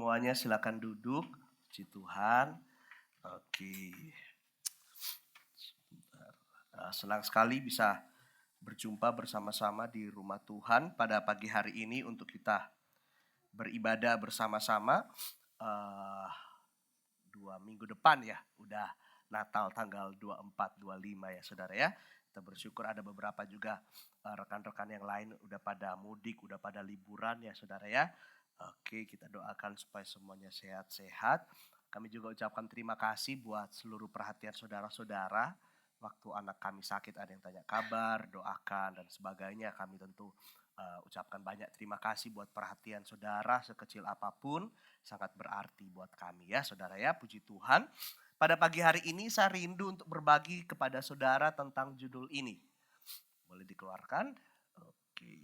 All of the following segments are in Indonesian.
semuanya silakan duduk. Puji Tuhan. Oke. Senang sekali bisa berjumpa bersama-sama di rumah Tuhan pada pagi hari ini untuk kita beribadah bersama-sama. 2 minggu depan ya, udah Natal tanggal 24-25 ya saudara ya. Kita bersyukur ada beberapa juga rekan-rekan yang lain udah pada mudik, udah pada liburan ya saudara ya. Oke, kita doakan supaya semuanya sehat-sehat. Kami juga ucapkan terima kasih buat seluruh perhatian saudara-saudara. Waktu anak kami sakit ada yang tanya kabar, doakan dan sebagainya. Kami tentu ucapkan banyak terima kasih buat perhatian saudara sekecil apapun. Sangat berarti buat kami ya saudara ya, puji Tuhan. Pada pagi hari ini saya rindu untuk berbagi kepada saudara tentang judul ini. Boleh dikeluarkan? Oke.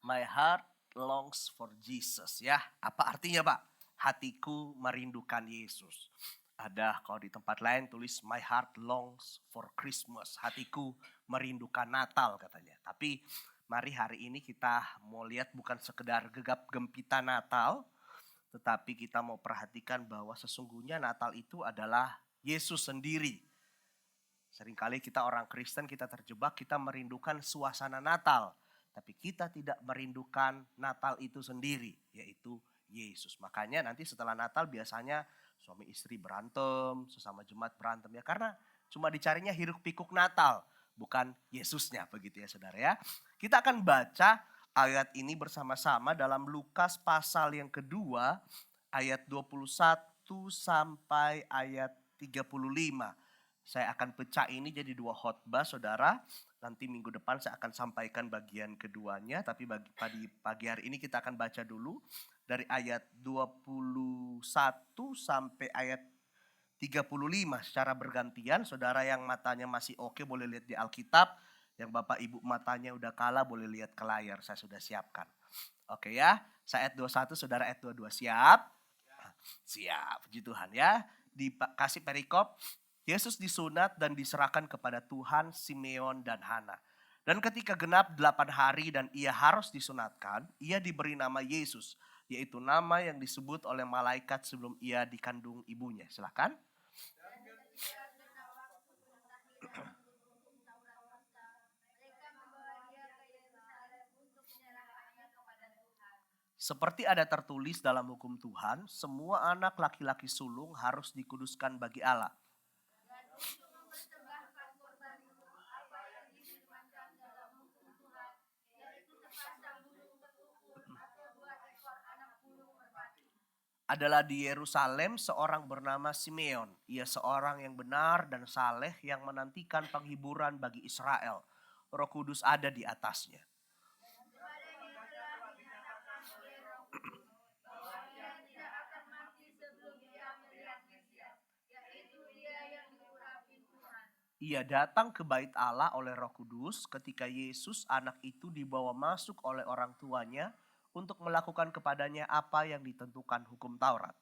My heart longs for Jesus ya. Apa artinya Pak? Hatiku merindukan Yesus. Ada kalau di tempat lain tulis my heart longs for Christmas. Hatiku merindukan Natal katanya. Tapi mari hari ini kita mau lihat bukan sekedar gegap gempita Natal. Tetapi kita mau perhatikan bahwa sesungguhnya Natal itu adalah Yesus sendiri. Seringkali kita orang Kristen kita terjebak, kita merindukan suasana Natal. Tapi kita tidak merindukan Natal itu sendiri, yaitu Yesus. Makanya nanti setelah Natal biasanya suami istri berantem, sesama jemaat berantem ya. Karena cuma dicarinya hiruk pikuk Natal, bukan Yesusnya begitu ya saudara ya. Kita akan baca ayat ini bersama-sama dalam Lukas pasal yang kedua, ayat 21 sampai ayat 35. Saya akan pecah ini jadi 2 khotbah saudara. Nanti minggu depan saya akan sampaikan bagian keduanya. Tapi pagi hari ini kita akan baca dulu dari ayat 21 sampai ayat 35 secara bergantian. Saudara yang matanya masih oke boleh lihat di Alkitab. Yang Bapak Ibu matanya udah kalah boleh lihat ke layar, saya sudah siapkan. Oke ya, saya ayat 21, saudara ayat 22 siap? Siap, puji Tuhan ya. Dikasih perikop. Yesus disunat dan diserahkan kepada Tuhan, Simeon dan Hana. Dan ketika genap 8 hari dan ia harus disunatkan, ia diberi nama Yesus, yaitu nama yang disebut oleh malaikat sebelum ia dikandung ibunya. Silakan. Seperti ada tertulis dalam hukum Tuhan, semua anak laki-laki sulung harus dikuduskan bagi Allah. Adalah di Yerusalem seorang bernama Simeon. Ia seorang yang benar dan saleh yang menantikan penghiburan bagi Israel. Roh Kudus ada di atasnya. Ia datang ke bait Allah oleh Roh Kudus ketika Yesus anak itu dibawa masuk oleh orang tuanya untuk melakukan kepadanya apa yang ditentukan hukum Taurat.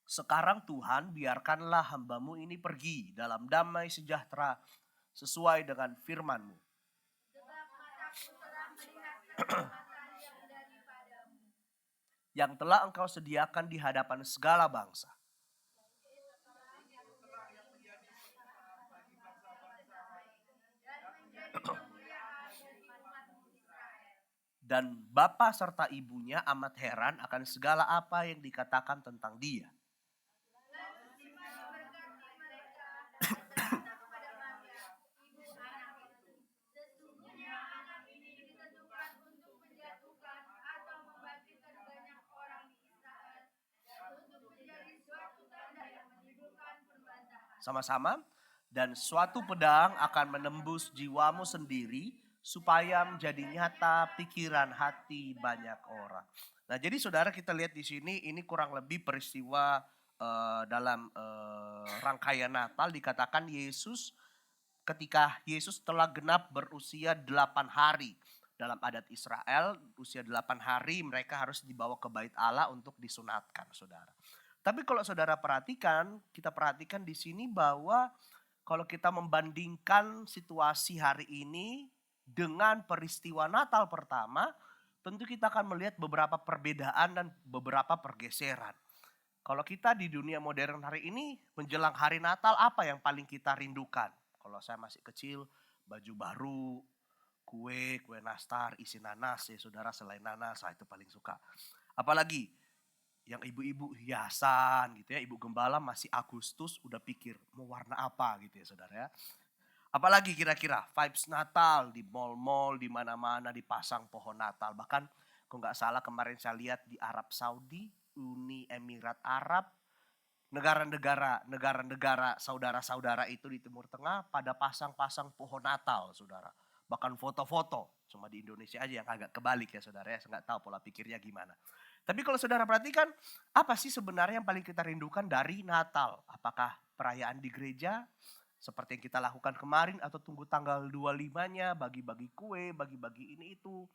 Sekarang Tuhan, biarkanlah hamba-Mu ini pergi dalam damai sejahtera sesuai dengan firman-Mu. Yang telah Engkau sediakan di hadapan segala bangsa. Dan bapa serta ibunya amat heran akan segala apa yang dikatakan tentang dia. Sama-sama. Dan suatu pedang akan menembus jiwamu sendiri supaya menjadi nyata pikiran hati banyak orang. Nah, jadi saudara kita lihat di sini ini kurang lebih peristiwa dalam rangkaian Natal dikatakan Yesus ketika Yesus telah genap berusia 8 hari. Dalam adat Israel usia 8 hari mereka harus dibawa ke bait Allah untuk disunatkan saudara. Tapi kalau saudara perhatikan, kita perhatikan di sini bahwa kalau kita membandingkan situasi hari ini dengan peristiwa Natal pertama, tentu kita akan melihat beberapa perbedaan dan beberapa pergeseran. Kalau kita di dunia modern hari ini menjelang hari Natal, apa yang paling kita rindukan? Kalau saya masih kecil, baju baru, kue nastar, isi nanas ya saudara, selain nanas, saya itu paling suka. Apalagi yang ibu-ibu hiasan gitu ya, ibu gembala masih Agustus udah pikir mau warna apa gitu ya saudara ya. Apalagi kira-kira vibes Natal di mall-mall, di mana-mana dipasang pohon Natal. Bahkan kalau nggak salah kemarin saya lihat di Arab Saudi, Uni Emirat Arab, negara-negara saudara-saudara itu di Timur Tengah pada pasang-pasang pohon Natal saudara. Bahkan foto-foto, cuma di Indonesia aja yang agak kebalik ya saudara ya, saya nggak tahu pola pikirnya gimana. Tapi kalau saudara perhatikan, apa sih sebenarnya yang paling kita rindukan dari Natal? Apakah perayaan di gereja? Seperti yang kita lakukan kemarin atau tunggu tanggal 25-nya bagi-bagi kue, bagi-bagi ini itu.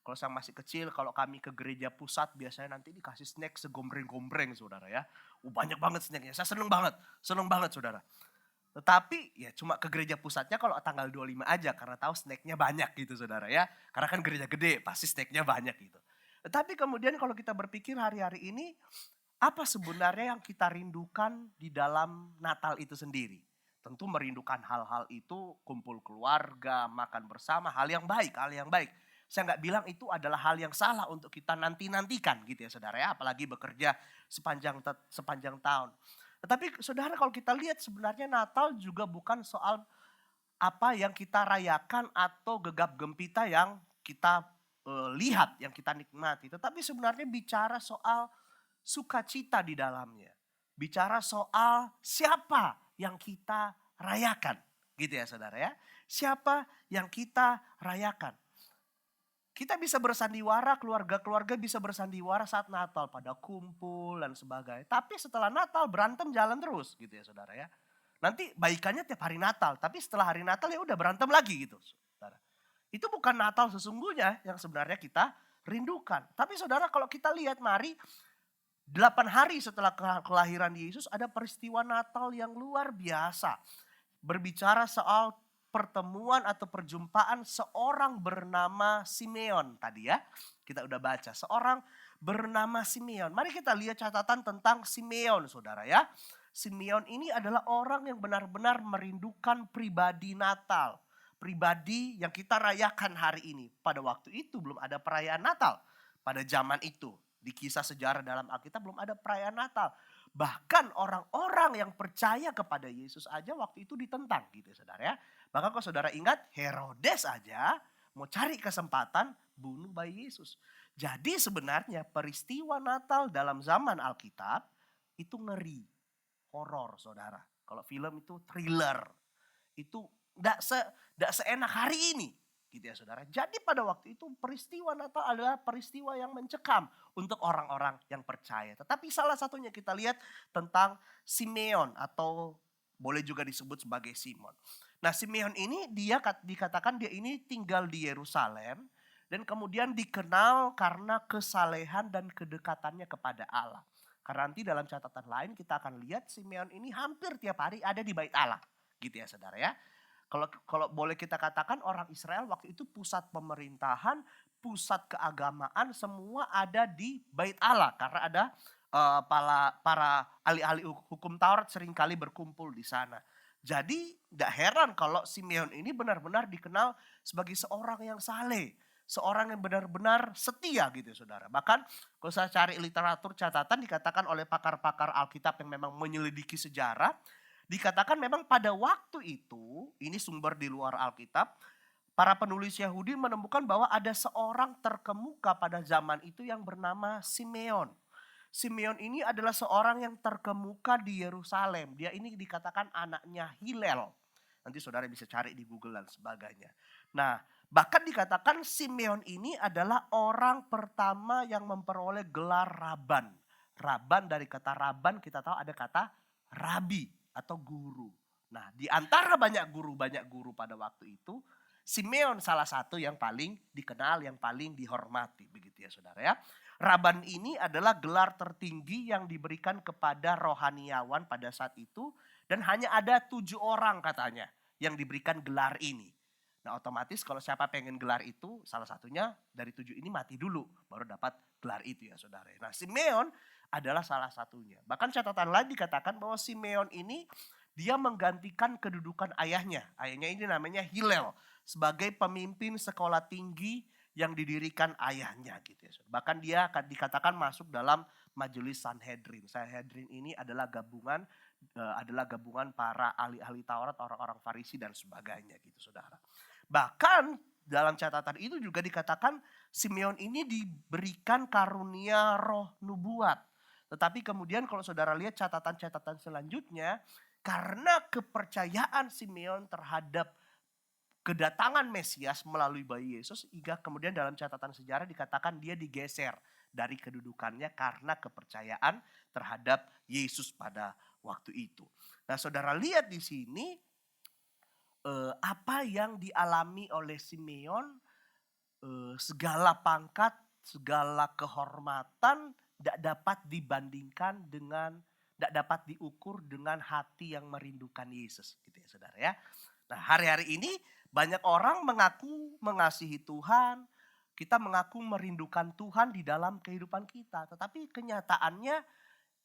Kalau saya masih kecil, kalau kami ke gereja pusat biasanya nanti dikasih snack segombreng-gombreng saudara ya. Banyak banget snacknya, saya seneng banget saudara. Tetapi ya cuma ke gereja pusatnya kalau tanggal 25 aja karena tahu snacknya banyak gitu saudara ya. Karena kan gereja gede pasti snacknya banyak gitu. Tetapi kemudian kalau kita berpikir hari-hari ini, apa sebenarnya yang kita rindukan di dalam Natal itu sendiri? Tentu merindukan hal-hal itu, kumpul keluarga, makan bersama, hal yang baik. Saya nggak bilang itu adalah hal yang salah untuk kita nantikan gitu ya saudara ya. Apalagi bekerja sepanjang tahun. Tetapi saudara kalau kita lihat sebenarnya Natal juga bukan soal apa yang kita rayakan atau gegap gempita yang kita lihat, yang kita nikmati. Tetapi sebenarnya bicara soal sukacita di dalamnya. Bicara soal siapa yang kita rayakan. Gitu ya saudara ya. Siapa yang kita rayakan. Kita bisa bersandiwara, keluarga-keluarga bisa bersandiwara saat Natal. Pada kumpul dan sebagainya. Tapi setelah Natal berantem jalan terus gitu ya saudara ya. Nanti baikannya tiap hari Natal. Tapi setelah hari Natal ya udah berantem lagi gitu saudara. Itu bukan Natal sesungguhnya yang sebenarnya kita rindukan. Tapi saudara kalau kita lihat mari 8 hari setelah kelahiran Yesus ada peristiwa Natal yang luar biasa. Berbicara soal pertemuan atau perjumpaan seorang bernama Simeon tadi ya. Kita udah baca, seorang bernama Simeon. Mari kita lihat catatan tentang Simeon saudara ya. Simeon ini adalah orang yang benar-benar merindukan pribadi Natal. Pribadi yang kita rayakan hari ini. Pada waktu itu belum ada perayaan Natal. Pada zaman itu. Di kisah sejarah dalam Alkitab belum ada perayaan Natal. Bahkan orang-orang yang percaya kepada Yesus aja waktu itu ditentang gitu ya saudara ya. Bahkan kalau saudara ingat Herodes aja mau cari kesempatan bunuh bayi Yesus. Jadi sebenarnya peristiwa Natal dalam zaman Alkitab itu ngeri. Horor saudara. Kalau film itu thriller. Itu tidak seenak hari ini. Gitu ya saudara. Jadi pada waktu itu peristiwa Natal adalah peristiwa yang mencekam untuk orang-orang yang percaya. Tetapi salah satunya kita lihat tentang Simeon atau boleh juga disebut sebagai Simon. Nah Simeon ini dia dikatakan dia ini tinggal di Yerusalem dan kemudian dikenal karena kesalehan dan kedekatannya kepada Allah. Karena nanti dalam catatan lain kita akan lihat Simeon ini hampir tiap hari ada di bait Allah. Gitu ya saudara ya. Kalau boleh kita katakan orang Israel waktu itu pusat pemerintahan, pusat keagamaan semua ada di bait Allah. Karena ada para ahli-ahli hukum Taurat seringkali berkumpul di sana. Jadi tidak heran kalau Simeon ini benar-benar dikenal sebagai seorang yang saleh. Seorang yang benar-benar setia gitu ya saudara. Bahkan kalau saya cari literatur catatan dikatakan oleh pakar-pakar Alkitab yang memang menyelidiki sejarah. Dikatakan memang pada waktu itu, ini sumber di luar Alkitab, para penulis Yahudi menemukan bahwa ada seorang terkemuka pada zaman itu yang bernama Simeon. Simeon ini adalah seorang yang terkemuka di Yerusalem. Dia ini dikatakan anaknya Hilel. Nanti saudara bisa cari di Google dan sebagainya. Nah, bahkan dikatakan Simeon ini adalah orang pertama yang memperoleh gelar Raban. Raban dari kata Raban kita tahu ada kata Rabi atau guru. Nah, di antara banyak guru pada waktu itu, Simeon salah satu yang paling dikenal, yang paling dihormati. Begitu ya saudara ya. Raban ini adalah gelar tertinggi yang diberikan kepada rohaniawan pada saat itu. Dan hanya ada 7 orang katanya yang diberikan gelar ini. Nah otomatis kalau siapa pengen gelar itu, salah satunya dari 7 ini mati dulu, baru dapat gelar itu ya saudara. Nah Simeon adalah salah satunya. Bahkan catatan lain dikatakan bahwa Simeon ini dia menggantikan kedudukan ayahnya. Ayahnya ini namanya Hillel sebagai pemimpin sekolah tinggi yang didirikan ayahnya gitu ya. Bahkan dia akan dikatakan masuk dalam majelis Sanhedrin. Sanhedrin ini adalah gabungan para ahli-ahli Taurat, orang-orang Farisi dan sebagainya gitu saudara. Bahkan dalam catatan itu juga dikatakan Simeon ini diberikan karunia roh nubuat. Tetapi kemudian kalau saudara lihat catatan-catatan selanjutnya, karena kepercayaan Simeon terhadap kedatangan Mesias melalui bayi Yesus, hingga kemudian dalam catatan sejarah dikatakan dia digeser dari kedudukannya karena kepercayaan terhadap Yesus pada waktu itu. Nah saudara lihat di sini apa yang dialami oleh Simeon, segala pangkat, segala kehormatan tidak dapat dibandingkan dengan, tidak dapat diukur dengan hati yang merindukan Yesus gitu ya saudara ya. Nah hari-hari ini banyak orang mengaku mengasihi Tuhan, kita mengaku merindukan Tuhan di dalam kehidupan kita. Tetapi kenyataannya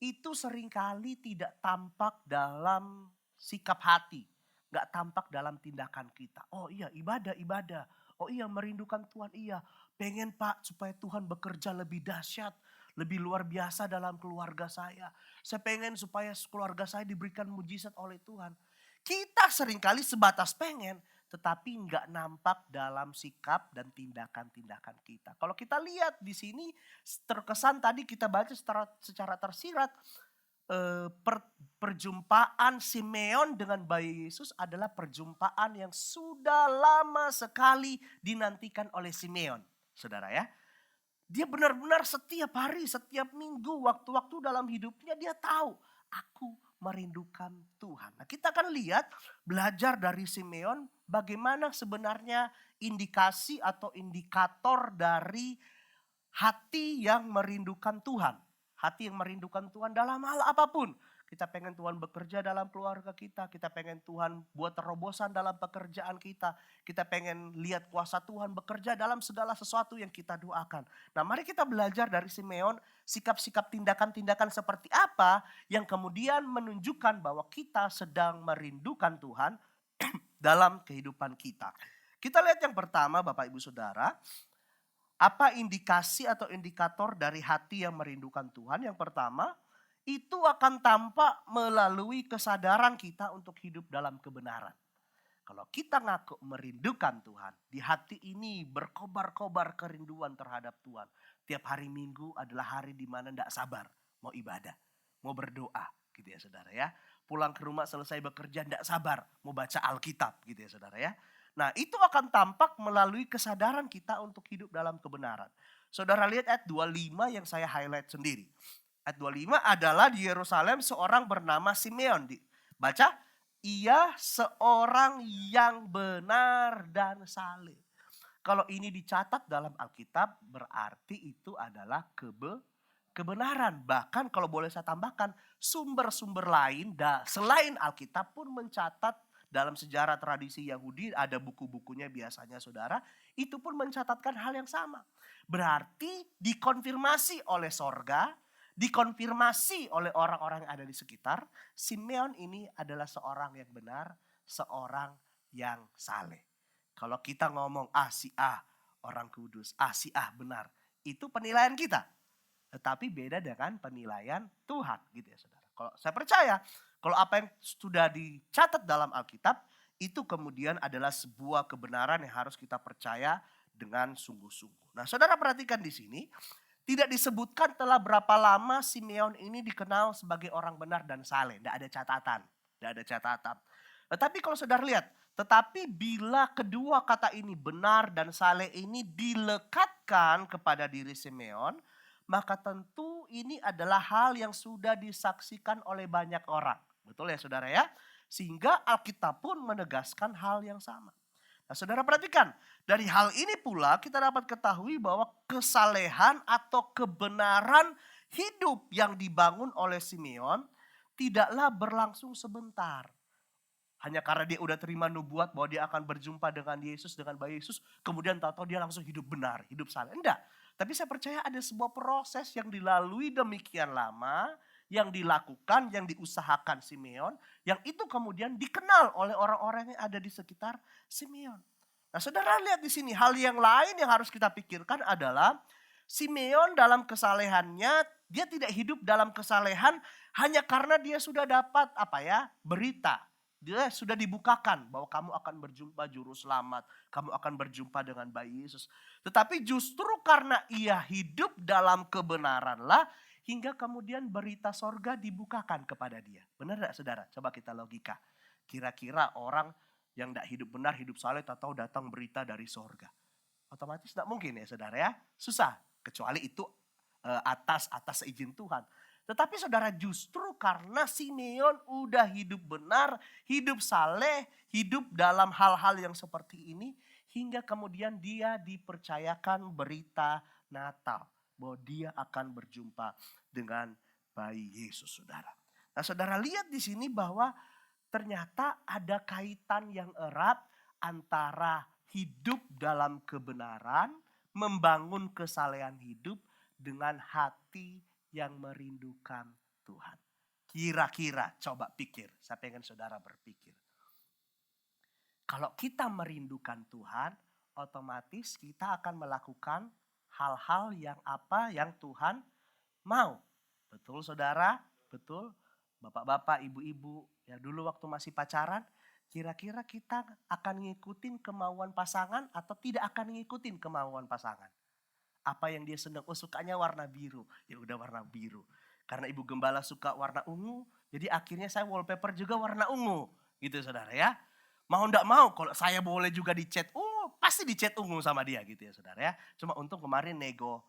itu seringkali tidak tampak dalam sikap hati. Gak tampak dalam tindakan kita. Oh iya ibadah. Oh iya merindukan Tuhan, iya. Pengen Pak supaya Tuhan bekerja lebih dahsyat, lebih luar biasa dalam keluarga saya. Saya pengen supaya keluarga saya diberikan mujizat oleh Tuhan. Kita seringkali sebatas pengen, tetapi nggak nampak dalam sikap dan tindakan-tindakan kita. Kalau kita lihat di sini terkesan tadi kita baca secara tersirat, perjumpaan Simeon dengan bayi Yesus adalah perjumpaan yang sudah lama sekali dinantikan oleh Simeon, saudara ya. Dia benar-benar setiap hari, setiap minggu, waktu-waktu dalam hidupnya dia tahu, aku merindukan Tuhan. Nah, kita akan lihat, belajar dari Simeon bagaimana sebenarnya indikasi atau indikator dari hati yang merindukan Tuhan. Hati yang merindukan Tuhan dalam hal apapun. Kita pengen Tuhan bekerja dalam keluarga kita. Kita pengen Tuhan buat terobosan dalam pekerjaan kita. Kita pengen lihat kuasa Tuhan bekerja dalam segala sesuatu yang kita doakan. Nah mari kita belajar dari Simeon sikap-sikap tindakan-tindakan seperti apa yang kemudian menunjukkan bahwa kita sedang merindukan Tuhan dalam kehidupan kita. Kita lihat yang pertama Bapak Ibu Saudara. Apa indikasi atau indikator dari hati yang merindukan Tuhan? Yang pertama, itu akan tampak melalui kesadaran kita untuk hidup dalam kebenaran. Kalau kita ngaku merindukan Tuhan, di hati ini berkobar-kobar kerinduan terhadap Tuhan. Tiap hari Minggu adalah hari di mana tidak sabar, mau ibadah, mau berdoa gitu ya saudara ya. Pulang ke rumah selesai bekerja tidak sabar, mau baca Alkitab gitu ya saudara ya. Nah itu akan tampak melalui kesadaran kita untuk hidup dalam kebenaran. Saudara lihat ayat 25 yang saya highlight sendiri. Ayat 25 adalah di Yerusalem seorang bernama Simeon. Baca, ia seorang yang benar dan saleh. Kalau ini dicatat dalam Alkitab berarti itu adalah kebenaran. Bahkan kalau boleh saya tambahkan sumber-sumber lain selain Alkitab pun mencatat dalam sejarah tradisi Yahudi ada buku-bukunya biasanya saudara. Itu pun mencatatkan hal yang sama. Berarti dikonfirmasi oleh sorga. Dikonfirmasi oleh orang-orang yang ada di sekitar, Simeon ini adalah seorang yang benar, seorang yang saleh. Kalau kita ngomong si A orang kudus, si A benar, itu penilaian kita. Tetapi beda dengan penilaian Tuhan gitu ya saudara. Kalau saya percaya, kalau apa yang sudah dicatat dalam Alkitab, itu kemudian adalah sebuah kebenaran yang harus kita percaya dengan sungguh-sungguh. Nah saudara perhatikan di sini, tidak disebutkan telah berapa lama Simeon ini dikenal sebagai orang benar dan saleh. Tidak ada catatan. Tetapi kalau saudara lihat, tetapi bila kedua kata ini benar dan saleh ini dilekatkan kepada diri Simeon, maka tentu ini adalah hal yang sudah disaksikan oleh banyak orang. Betul ya saudara ya? Sehingga Alkitab pun menegaskan hal yang sama. Nah saudara perhatikan, dari hal ini pula kita dapat ketahui bahwa kesalehan atau kebenaran hidup yang dibangun oleh Simeon tidaklah berlangsung sebentar. Hanya karena dia udah terima nubuat bahwa dia akan berjumpa dengan Yesus, dengan bayi Yesus. Kemudian tahu-tahu dia langsung hidup benar, hidup saleh. Enggak. Tapi saya percaya ada sebuah proses yang dilalui demikian lama. Yang dilakukan, yang diusahakan Simeon. Yang itu kemudian dikenal oleh orang-orang yang ada di sekitar Simeon. Nah saudara lihat di sini. Hal yang lain yang harus kita pikirkan adalah. Simeon dalam kesalehannya, dia tidak hidup dalam kesalehan hanya karena dia sudah dapat berita. Dia sudah dibukakan bahwa kamu akan berjumpa juru selamat. Kamu akan berjumpa dengan bayi Yesus. Tetapi justru karena ia hidup dalam kebenaranlah hingga kemudian berita sorga dibukakan kepada dia. Benar tidak saudara? Coba kita logika. Kira-kira orang yang tidak hidup benar, hidup saleh, tahu datang berita dari sorga. Otomatis tidak mungkin ya saudara ya. Susah. Kecuali itu atas izin Tuhan. Tetapi saudara justru karena Simeon udah hidup benar, hidup saleh, hidup dalam hal-hal yang seperti ini. Hingga kemudian dia dipercayakan berita Natal. Bahwa dia akan berjumpa dengan bayi Yesus saudara. Nah saudara lihat di sini bahwa ternyata ada kaitan yang erat antara hidup dalam kebenaran, membangun kesalehan hidup dengan hati yang merindukan Tuhan. Kira-kira coba pikir, saya pengen saudara berpikir. Kalau kita merindukan Tuhan, otomatis kita akan melakukan hal-hal yang yang Tuhan mau. Betul saudara? Betul. Bapak-bapak, ibu-ibu, ya dulu waktu masih pacaran, kira-kira kita akan ngikutin kemauan pasangan atau tidak akan ngikutin kemauan pasangan? Apa yang dia senang? Oh sukanya warna biru. Ya udah warna biru. Karena ibu gembala suka warna ungu. Jadi akhirnya saya wallpaper juga warna ungu. Gitu saudara ya. Mau ndak mau kalau saya boleh juga dicat ungu. Pasti dicat ungu sama dia gitu ya saudara ya. Cuma untung kemarin nego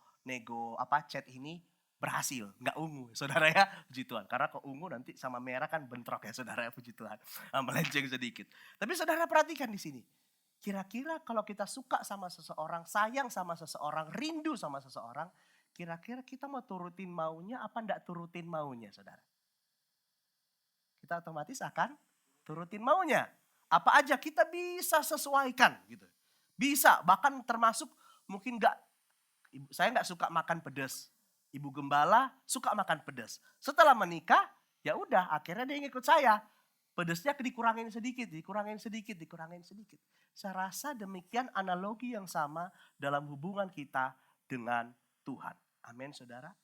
cat ini berhasil. Nggak ungu saudara ya. Puji Tuhan. Karena kalau ungu nanti sama merah kan bentrok ya saudara ya. Puji Tuhan. Melenceng sedikit. Tapi saudara perhatikan di sini. Kira-kira kalau kita suka sama seseorang, sayang sama seseorang, rindu sama seseorang, kira-kira kita mau turutin maunya apa enggak turutin maunya saudara? Kita otomatis akan turutin maunya. Apa aja kita bisa sesuaikan gitu. Bisa, bahkan termasuk mungkin saya enggak suka makan pedas. Ibu gembala suka makan pedas. Setelah menikah, ya udah akhirnya dia ngikut saya. Pedesnya dikurangin sedikit, dikurangin sedikit, dikurangin sedikit. Saya rasa demikian analogi yang sama dalam hubungan kita dengan Tuhan. Amin saudara.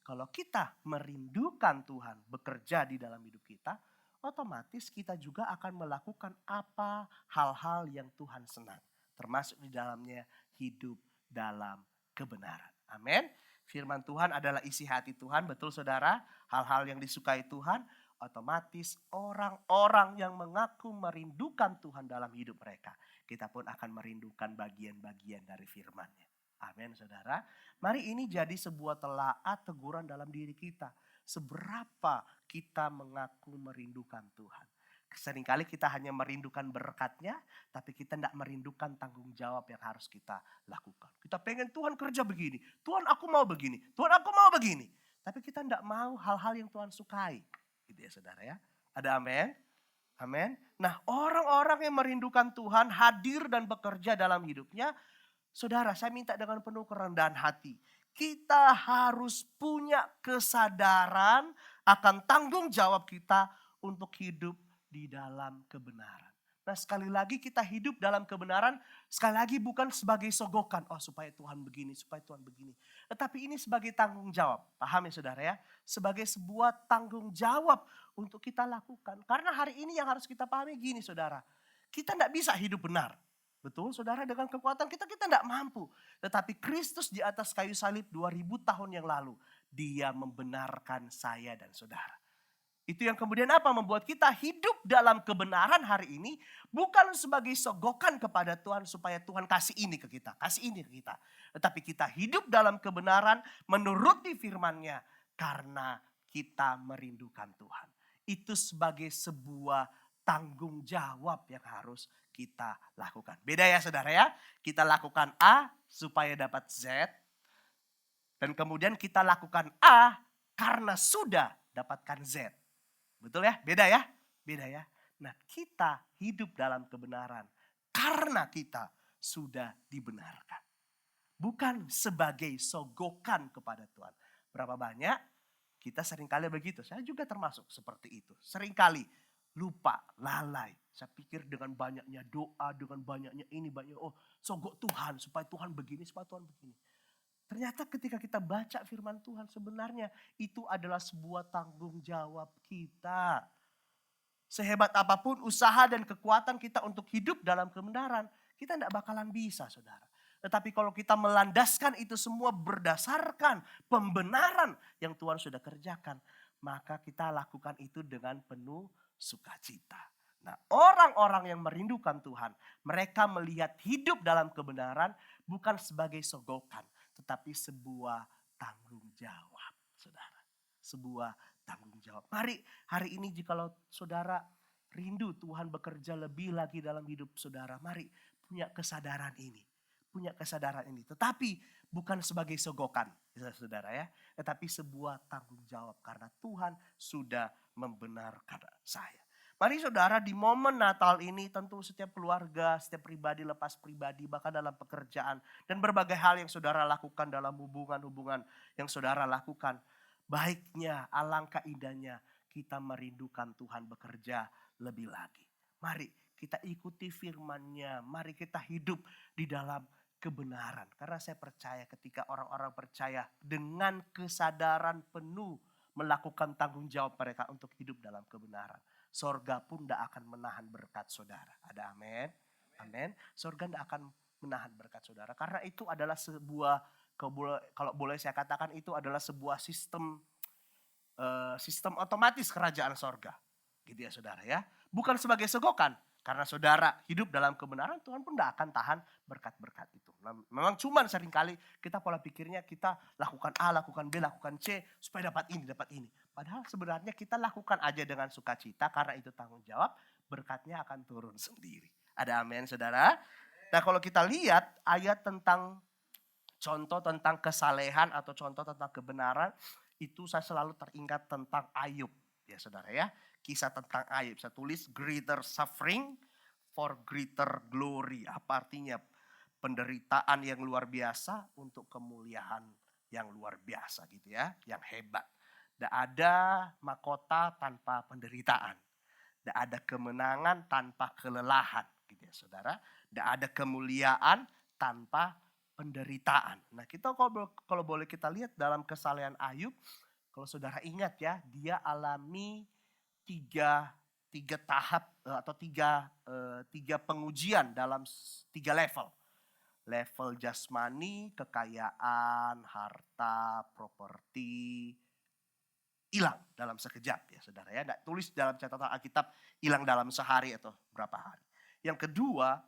Kalau kita merindukan Tuhan bekerja di dalam hidup kita, otomatis kita juga akan melakukan apa hal-hal yang Tuhan senang. Termasuk di dalamnya hidup dalam kebenaran. Amin. Firman Tuhan adalah isi hati Tuhan, betul saudara. Hal-hal yang disukai Tuhan. Otomatis orang-orang yang mengaku merindukan Tuhan dalam hidup mereka. Kita pun akan merindukan bagian-bagian dari firman-Nya. Amin saudara. Mari ini jadi sebuah telaat teguran dalam diri kita. Seberapa kita mengaku merindukan Tuhan. Seringkali kita hanya merindukan berkat-Nya. Tapi kita tidak merindukan tanggung jawab yang harus kita lakukan. Kita pengen Tuhan kerja begini. Tuhan aku mau begini. Tuhan aku mau begini. Tapi kita tidak mau hal-hal yang Tuhan sukai. Gitu ya saudara ya. Ada amin? Amin. Nah orang-orang yang merindukan Tuhan hadir dan bekerja dalam hidupnya. Saudara saya minta dengan penuh kerendahan hati. Kita harus punya kesadaran akan tanggung jawab kita untuk hidup di dalam kebenaran. Nah sekali lagi kita hidup dalam kebenaran, sekali lagi bukan sebagai sogokan. Oh supaya Tuhan begini, supaya Tuhan begini. Tetapi ini sebagai tanggung jawab. Paham ya saudara ya? Sebagai sebuah tanggung jawab untuk kita lakukan. Karena hari ini yang harus kita pahami gini saudara. Kita tidak bisa hidup benar. Betul saudara, dengan kekuatan kita tidak mampu. Tetapi Kristus di atas kayu salib 2000 tahun yang lalu. Dia membenarkan saya dan saudara. Itu yang kemudian apa? Membuat kita hidup dalam kebenaran hari ini. Bukan sebagai sogokan kepada Tuhan supaya Tuhan kasih ini ke kita. Kasih ini ke kita. Tetapi kita hidup dalam kebenaran menuruti firman-Nya. Karena kita merindukan Tuhan. Itu sebagai sebuah tanggung jawab yang harus kita lakukan. Beda ya saudara ya. Kita lakukan A supaya dapat Z. Dan kemudian kita lakukan A karena sudah dapatkan Z. Betul ya? Beda ya? Beda ya. Nah, kita hidup dalam kebenaran karena kita sudah dibenarkan. Bukan sebagai sogokan kepada Tuhan. Berapa banyak kita seringkali begitu. Saya juga termasuk seperti itu. Seringkali lupa, lalai. Saya pikir dengan banyaknya doa, dengan banyaknya ini, banyak sogok Tuhan supaya Tuhan begini, supaya Tuhan begini. Ternyata ketika kita baca firman Tuhan sebenarnya itu adalah sebuah tanggung jawab kita. Sehebat apapun usaha dan kekuatan kita untuk hidup dalam kebenaran, kita tidak bakalan bisa, saudara. Tetapi kalau kita melandaskan itu semua berdasarkan pembenaran yang Tuhan sudah kerjakan, maka kita lakukan itu dengan penuh sukacita. Nah, orang-orang yang merindukan Tuhan, mereka melihat hidup dalam kebenaran bukan sebagai sogokan, tetapi sebuah tanggung jawab, saudara. Sebuah tanggung jawab. Mari hari ini jikalau saudara rindu Tuhan bekerja lebih lagi dalam hidup saudara, mari punya kesadaran ini. Punya kesadaran ini. Tetapi bukan sebagai sogokan, saudara ya. Tetapi sebuah tanggung jawab karena Tuhan sudah membenarkan saya. Mari saudara, di momen Natal ini tentu setiap keluarga, setiap pribadi lepas pribadi, bahkan dalam pekerjaan. Dan berbagai hal yang saudara lakukan dalam hubungan-hubungan yang saudara lakukan. Baiknya, alangkah indahnya kita merindukan Tuhan bekerja lebih lagi. Mari kita ikuti firman-Nya, mari kita hidup di dalam kebenaran. Karena saya percaya ketika orang-orang percaya dengan kesadaran penuh melakukan tanggung jawab mereka untuk hidup dalam kebenaran. Sorga pun tidak akan menahan berkat saudara. Ada amin? Amin. Sorga tidak akan menahan berkat saudara. Karena itu adalah sebuah, kalau boleh saya katakan itu adalah sebuah sistem otomatis kerajaan sorga. Gitu ya saudara ya. Bukan sebagai sogokan. Karena saudara hidup dalam kebenaran, Tuhan pun tidak akan tahan berkat-berkat itu. Memang cuman seringkali kita pola pikirnya kita lakukan A, lakukan B, lakukan C supaya dapat ini, dapat ini. Padahal sebenarnya kita lakukan aja dengan sukacita karena itu tanggung jawab, berkatnya akan turun sendiri. Ada amin saudara? Nah kalau kita lihat ayat tentang contoh tentang kesalehan atau contoh tentang kebenaran, itu saya selalu teringat tentang Ayub. Ya saudara ya. Kisah tentang Ayub. Saya tulis greater suffering for greater glory. Apa artinya? Penderitaan yang luar biasa untuk kemuliaan yang luar biasa gitu ya. Yang hebat. Tidak ada mahkota tanpa penderitaan. Tidak ada kemenangan tanpa kelelahan gitu ya saudara. Tidak ada kemuliaan tanpa penderitaan. Nah kita kalau boleh kita lihat dalam kesalehan Ayub. Kalau saudara ingat ya, dia alami tiga tahap atau tiga pengujian dalam 3 level. Level jasmani, kekayaan, harta, properti, hilang dalam sekejap ya saudara ya. Nggak tulis dalam catatan Alkitab hilang dalam sehari atau berapa hari. Yang kedua,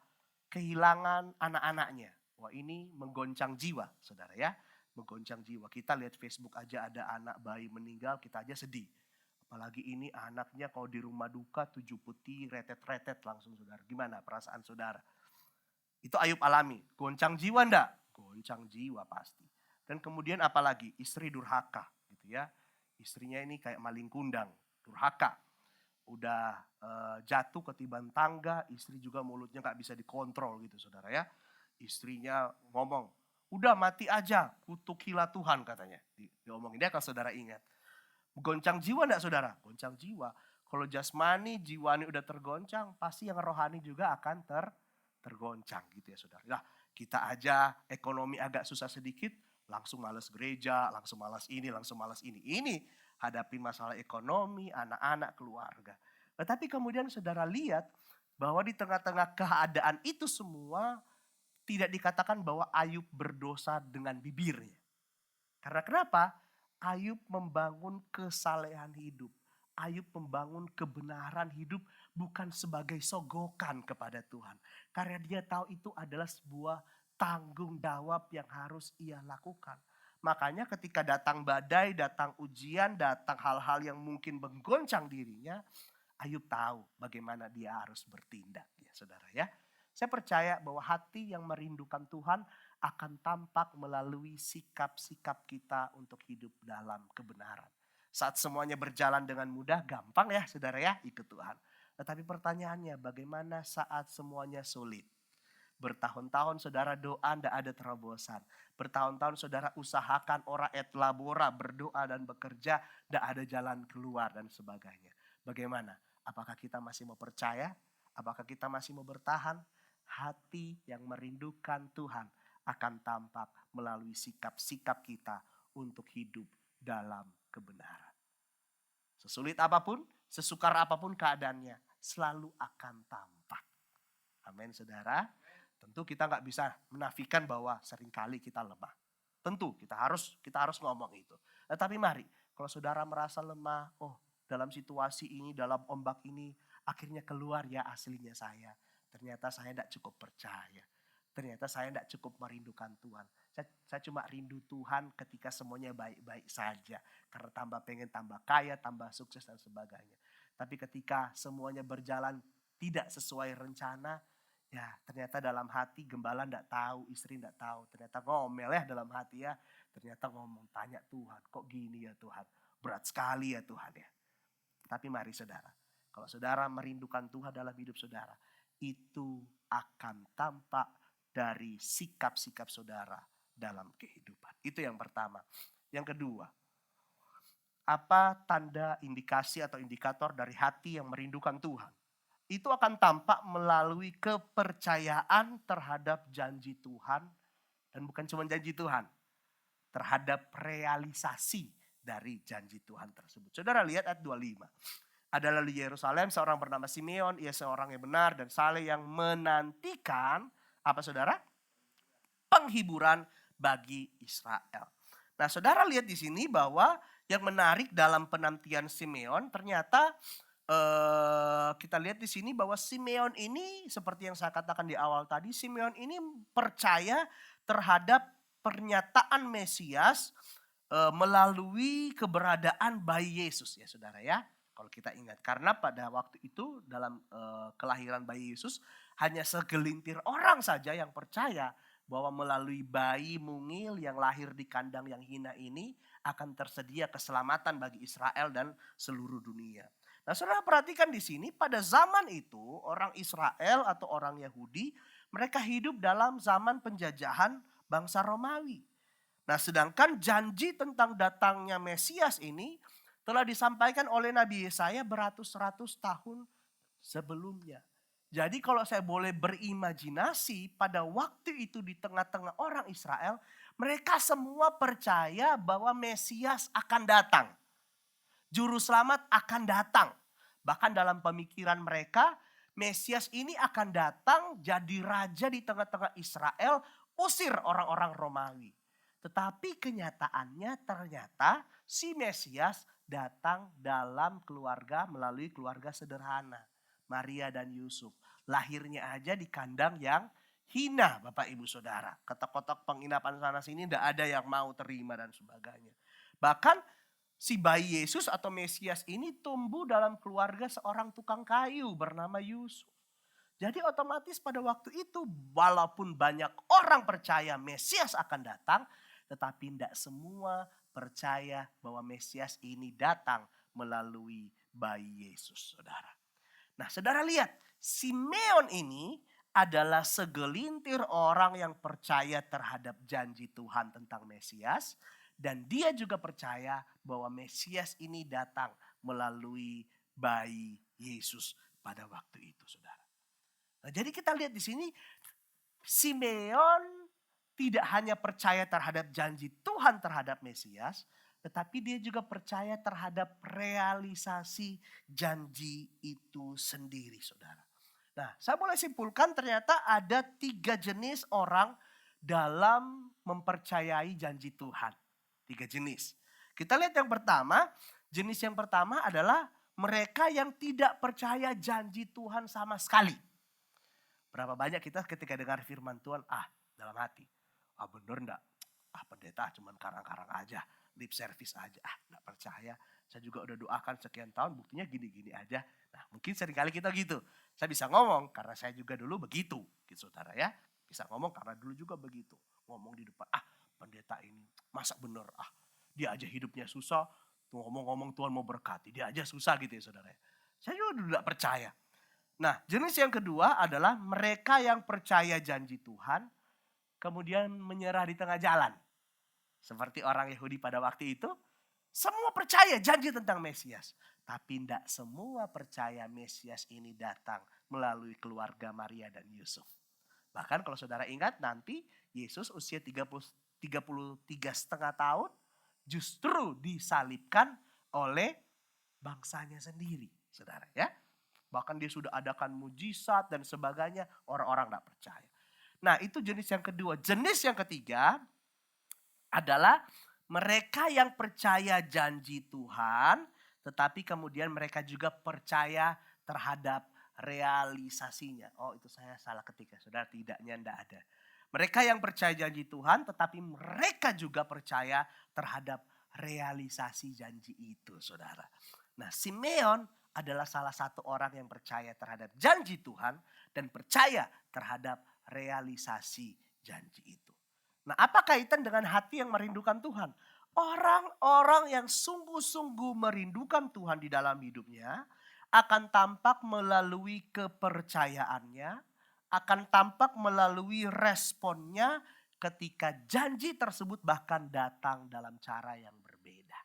kehilangan anak-anaknya. Wah ini menggoncang jiwa saudara ya. Menggoncang jiwa. Kita lihat Facebook aja ada anak bayi meninggal, kita aja sedih. Apalagi ini anaknya kalau di rumah duka 7 putih retet-retet langsung saudara. Gimana perasaan saudara? Itu Ayub alami. Goncang jiwa enggak? Goncang jiwa pasti. Dan kemudian apalagi? Istri durhaka gitu ya. Istrinya ini kayak maling kundang, durhaka. Udah jatuh ketiban tangga, istri juga mulutnya gak bisa dikontrol gitu saudara ya. Istrinya ngomong, udah mati aja, kutukilah Tuhan katanya. Diomongin dia kalau saudara ingat. Goncang jiwa enggak saudara? Goncang jiwa. Kalau jasmani, jiwani udah tergoncang, pasti yang rohani juga akan tergoncang gitu ya saudara. Nah kita aja ekonomi agak susah sedikit, langsung malas gereja, langsung malas ini, langsung malas ini. Ini hadapi masalah ekonomi, anak-anak, keluarga. Tetapi kemudian saudara lihat bahwa di tengah-tengah keadaan itu semua tidak dikatakan bahwa Ayub berdosa dengan bibirnya. Karena kenapa? Ayub membangun kesalehan hidup. Ayub membangun kebenaran hidup bukan sebagai sogokan kepada Tuhan. Karena dia tahu itu adalah sebuah tanggung jawab yang harus ia lakukan. Makanya ketika datang badai, datang ujian, datang hal-hal yang mungkin menggoncang dirinya, Ayub tahu bagaimana dia harus bertindak ya saudara ya. Saya percaya bahwa hati yang merindukan Tuhan akan tampak melalui sikap-sikap kita untuk hidup dalam kebenaran. Saat semuanya berjalan dengan mudah, gampang ya saudara ya ikut Tuhan. Tetapi pertanyaannya bagaimana saat semuanya sulit? Bertahun-tahun saudara doa tidak ada terobosan. Bertahun-tahun saudara usahakan ora et labora, berdoa dan bekerja, tidak ada jalan keluar dan sebagainya. Bagaimana? Apakah kita masih mau percaya? Apakah kita masih mau bertahan? Hati yang merindukan Tuhan akan tampak melalui sikap-sikap kita untuk hidup dalam kebenaran. Sesulit apapun, sesukar apapun keadaannya, selalu akan tampak. Amin saudara. Tentu kita nggak bisa menafikan bahwa seringkali kita lemah. Tentu kita harus ngomong itu. Tetapi mari, kalau saudara merasa lemah, dalam situasi ini, dalam ombak ini, akhirnya keluar ya aslinya saya. Ternyata saya tidak cukup percaya. Ternyata saya tidak cukup merindukan Tuhan. Saya cuma rindu Tuhan ketika semuanya baik-baik saja. Karena pengen tambah kaya, tambah sukses dan sebagainya. Tapi ketika semuanya berjalan tidak sesuai rencana, ya ternyata dalam hati gembala tidak tahu, istri tidak tahu. Ternyata ngomel ya dalam hati ya. Ternyata ngomong tanya Tuhan, kok gini ya Tuhan. Berat sekali ya Tuhan ya. Tapi mari saudara, kalau saudara merindukan Tuhan dalam hidup saudara, itu akan tampak dari sikap-sikap saudara dalam kehidupan. Itu yang pertama. Yang kedua, apa tanda indikasi atau indikator dari hati yang merindukan Tuhan? Itu akan tampak melalui kepercayaan terhadap janji Tuhan. Dan bukan cuma janji Tuhan, terhadap realisasi dari janji Tuhan tersebut. Saudara lihat ayat 25. Ada lalu Yerusalem seorang bernama Simeon, ia seorang yang benar dan saleh yang menantikan, apa saudara? Penghiburan bagi Israel. Nah saudara lihat di sini bahwa yang menarik dalam penantian Simeon ternyata kita lihat di sini bahwa Simeon ini seperti yang saya katakan di awal tadi, Simeon ini percaya terhadap pernyataan Mesias melalui keberadaan bayi Yesus ya saudara ya. Kalau kita ingat, karena pada waktu itu dalam kelahiran bayi Yesus hanya segelintir orang saja yang percaya bahwa melalui bayi mungil yang lahir di kandang yang hina ini akan tersedia keselamatan bagi Israel dan seluruh dunia. Nah saudara perhatikan di sini pada zaman itu orang Israel atau orang Yahudi mereka hidup dalam zaman penjajahan bangsa Romawi. Nah sedangkan janji tentang datangnya Mesias ini telah disampaikan oleh Nabi Yesaya beratus-ratus tahun sebelumnya. Jadi kalau saya boleh berimajinasi pada waktu itu di tengah-tengah orang Israel, mereka semua percaya bahwa Mesias akan datang. Juru selamat akan datang. Bahkan dalam pemikiran mereka, Mesias ini akan datang jadi raja di tengah-tengah Israel, usir orang-orang Romawi. Tetapi kenyataannya ternyata si Mesias datang dalam keluarga melalui keluarga sederhana. Maria dan Yusuf. Lahirnya aja di kandang yang hina Bapak Ibu Saudara. Kotak-kotak penginapan sana sini tidak ada yang mau terima dan sebagainya. Bahkan si bayi Yesus atau Mesias ini tumbuh dalam keluarga seorang tukang kayu bernama Yusuf. Jadi otomatis pada waktu itu walaupun banyak orang percaya Mesias akan datang, tetapi tidak semua percaya bahwa Mesias ini datang melalui bayi Yesus, saudara. Nah saudara lihat, Simeon ini adalah segelintir orang yang percaya terhadap janji Tuhan tentang Mesias. Dan dia juga percaya bahwa Mesias ini datang melalui bayi Yesus pada waktu itu, saudara. Nah, jadi kita lihat di sini, Simeon tidak hanya percaya terhadap janji Tuhan terhadap Mesias, tetapi dia juga percaya terhadap realisasi janji itu sendiri, saudara. Nah, saya boleh simpulkan ternyata ada 3 jenis orang dalam mempercayai janji Tuhan. 3 jenis. Kita lihat yang pertama, jenis yang pertama adalah mereka yang tidak percaya janji Tuhan sama sekali. Berapa banyak kita ketika dengar firman Tuhan, dalam hati, bener enggak? Pendeta cuman karang-karang aja, lip service aja, enggak percaya. Saya juga udah doakan sekian tahun, buktinya gini-gini aja. Nah mungkin seringkali kita gitu. Saya bisa ngomong karena saya juga dulu begitu, gitu saudara ya. Bisa ngomong karena dulu juga begitu. Ngomong di depan, pendeta ini masa bener, dia aja hidupnya susah, Tuh ngomong-ngomong Tuhan mau berkati, dia aja susah gitu ya saudara. Saya juga tidak percaya. Nah, jenis yang kedua adalah mereka yang percaya janji Tuhan, kemudian menyerah di tengah jalan. Seperti orang Yahudi pada waktu itu, semua percaya janji tentang Mesias. Tapi tidak semua percaya Mesias ini datang melalui keluarga Maria dan Yusuf. Bahkan kalau saudara ingat nanti Yesus usia 33,5 tahun justru disalibkan oleh bangsanya sendiri, saudara ya. Bahkan dia sudah adakan mujizat dan sebagainya, orang-orang tidak percaya. Nah itu jenis yang kedua. Jenis yang ketiga adalah mereka yang percaya janji Tuhan, tetapi kemudian mereka juga percaya terhadap realisasinya. Oh itu saya salah ketik ya, saudara, tidaknya tidak ada. Mereka yang percaya janji Tuhan, tetapi mereka juga percaya terhadap realisasi janji itu, saudara. Nah, Simeon adalah salah satu orang yang percaya terhadap janji Tuhan dan percaya terhadap realisasi janji itu. Nah, apa kaitan dengan hati yang merindukan Tuhan? Orang-orang yang sungguh-sungguh merindukan Tuhan di dalam hidupnya akan tampak melalui kepercayaannya, akan tampak melalui responnya ketika janji tersebut bahkan datang dalam cara yang berbeda.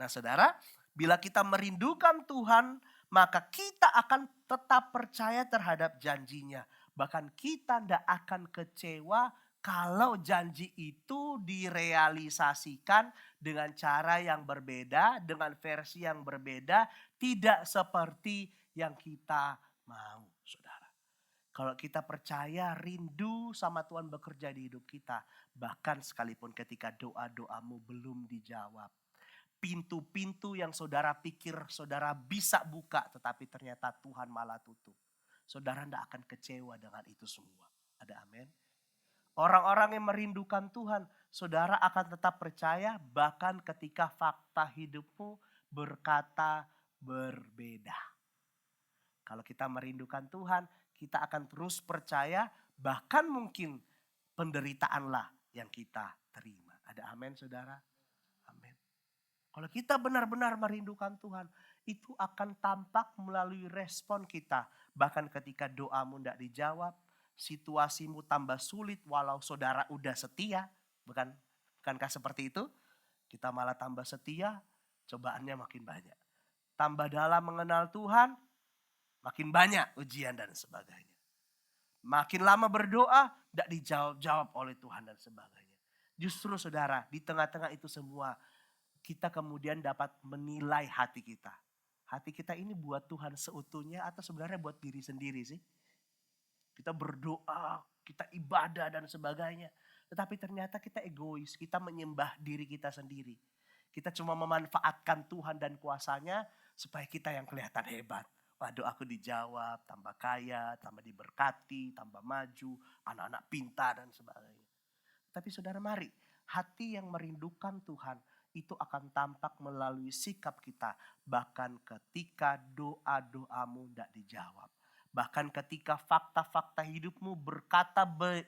Nah saudara, bila kita merindukan Tuhan, maka kita akan tetap percaya terhadap janjinya. Bahkan kita tidak akan kecewa kalau janji itu direalisasikan dengan cara yang berbeda, dengan versi yang berbeda, tidak seperti yang kita mau, saudara. Kalau kita percaya, rindu sama Tuhan bekerja di hidup kita. Bahkan sekalipun ketika doa-doamu belum dijawab. Pintu-pintu yang saudara pikir saudara bisa buka, tetapi ternyata Tuhan malah tutup. Saudara tidak akan kecewa dengan itu semua. Ada amin? Orang-orang yang merindukan Tuhan, saudara akan tetap percaya bahkan ketika fakta hidupmu berkata berbeda. Kalau kita merindukan Tuhan, kita akan terus percaya bahkan mungkin penderitaanlah yang kita terima. Ada amin saudara? Amin. Kalau kita benar-benar merindukan Tuhan, itu akan tampak melalui respon kita. Bahkan ketika doamu tidak dijawab, situasimu tambah sulit walau saudara udah setia. Bukankah seperti itu? Kita malah tambah setia, cobaannya makin banyak. Tambah dalam mengenal Tuhan, makin banyak ujian dan sebagainya. Makin lama berdoa, tidak dijawab-jawab oleh Tuhan dan sebagainya. Justru saudara, di tengah-tengah itu semua, kita kemudian dapat menilai hati kita. Hati kita ini buat Tuhan seutuhnya atau sebenarnya buat diri sendiri sih? Kita berdoa, kita ibadah dan sebagainya. Tetapi ternyata kita egois, kita menyembah diri kita sendiri. Kita cuma memanfaatkan Tuhan dan kuasanya supaya kita yang kelihatan hebat. Wah doaku dijawab, tambah kaya, tambah diberkati, tambah maju, anak-anak pintar dan sebagainya. Tapi saudara mari, hati yang merindukan Tuhan itu akan tampak melalui sikap kita. Bahkan ketika doa-doamu tidak dijawab. Bahkan ketika fakta-fakta hidupmu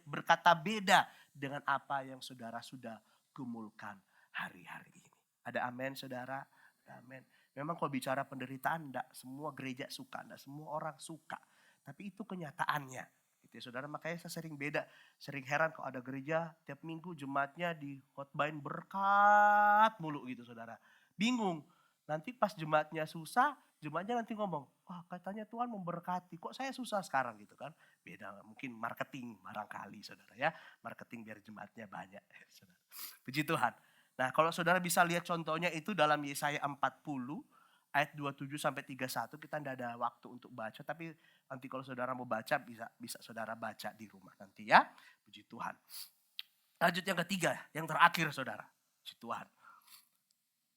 berkata beda dengan apa yang saudara sudah gumulkan hari-hari ini. Ada amin saudara? Ada amin. Memang kalau bicara penderitaan, tidak semua gereja suka, tidak semua orang suka. Tapi itu kenyataannya. Gitu ya, saudara, makanya saya sering heran kalau ada gereja tiap minggu jemaatnya di khotbahin berkat mulu gitu saudara. Bingung, nanti pas jemaatnya susah, jemaatnya nanti ngomong, wah katanya Tuhan memberkati, kok saya susah sekarang gitu kan. Beda, mungkin marketing barangkali saudara ya. Marketing biar jemaatnya banyak. Saudara. Puji Tuhan. Nah kalau saudara bisa lihat contohnya itu dalam Yesaya 40 ayat 27 sampai 31, kita tidak ada waktu untuk baca, tapi nanti kalau saudara mau baca bisa saudara baca di rumah nanti ya. Puji Tuhan. Lanjut yang ketiga, yang terakhir saudara. Puji Tuhan.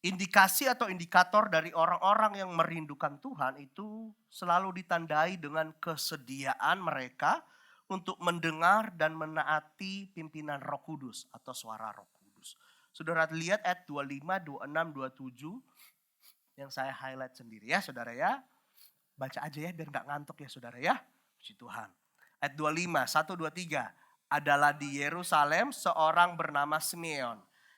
Indikasi atau indikator dari orang-orang yang merindukan Tuhan itu selalu ditandai dengan kesediaan mereka untuk mendengar dan menaati pimpinan Roh Kudus atau suara Roh Kudus. Saudara lihat ayat 25, 26, 27 yang saya highlight sendiri ya saudara ya. Baca aja ya biar gak ngantuk ya saudara ya. Puji Tuhan. Ayat 25, 1, 2, 3. Adalah di Yerusalem seorang bernama Simeon